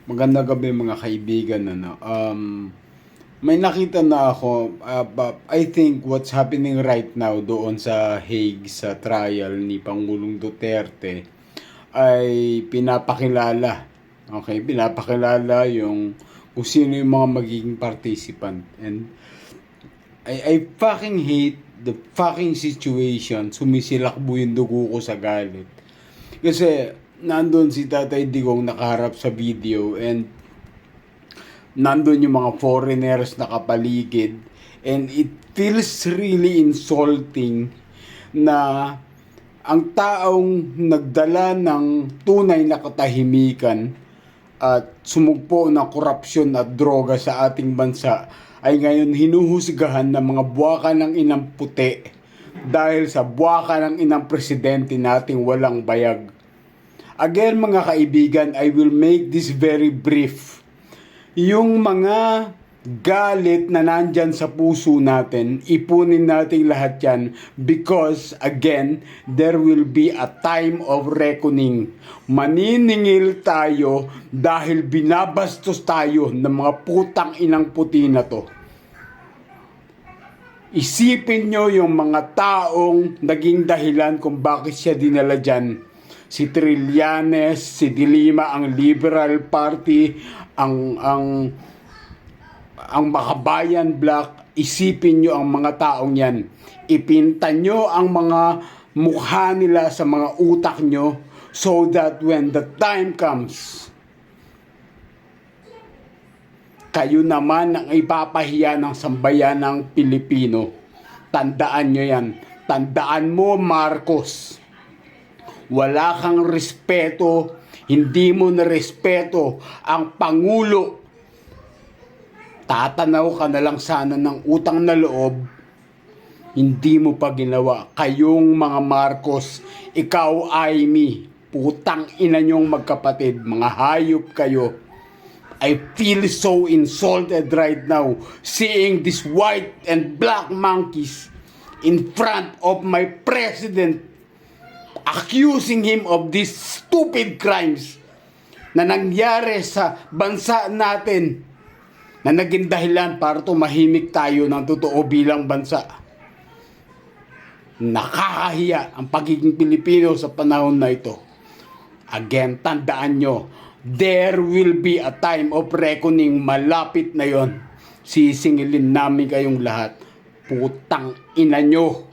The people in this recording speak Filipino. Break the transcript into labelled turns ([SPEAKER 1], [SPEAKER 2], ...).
[SPEAKER 1] Magandang gabi mga kaibigan. May nakita na ako, but I think what's happening right now doon sa Hague sa trial ni Pangulong Duterte ay pinapakilala. Okay, pinapakilala yung kung sino yung mga magiging participant. And I fucking hate the fucking situation. Sumisilakbo yung dugo ko sa galit. Kasi nandun si Tatay Digong nakaharap sa video and nandun yung mga foreigners nakapaligid, and it feels really insulting na ang taong nagdala ng tunay na katahimikan at sumugpo ng korupsyon at droga sa ating bansa ay ngayon hinuhusgahan ng mga buwaka ng inang puti dahil sa buwaka ng inang presidente nating walang bayag. Again mga kaibigan, I will make this very brief. Yung mga galit na nandyan sa puso natin, ipunin natin lahat yan because again, there will be a time of reckoning. Maniningil tayo dahil binabastos tayo ng mga putang inang puti na to. Isipin nyo yung mga taong naging dahilan kung bakit siya dinala dyan. Si Trillanes, si Dilima, ang Liberal Party, ang Makabayan Black. Isipin nyo ang mga taong yan. Ipinta nyo ang mga mukha nila sa mga utak nyo so that when the time comes, kayo naman ang ipapahiya ng sambayan ng Pilipino. Tandaan nyo yan. Tandaan mo, Marcos. Wala kang respeto, hindi mo na respeto ang Pangulo. Tatanaw ka na lang sana ng utang na loob, hindi mo pa ginawa. Kayong mga Marcos, ikaw Amy, putang ina nyong magkapatid, mga hayop kayo. I feel so insulted right now seeing these white and black monkeys in front of my president, accusing him of these stupid crimes na nangyari sa bansa natin na naging dahilan para tumahimik tayo ng totoo bilang bansa. Nakakahiya ang pagiging Pilipino sa panahon na ito. Again, tandaan nyo, there will be a time of reckoning. Malapit na yon. Sisingilin namin kayong lahat. Putang ina nyo.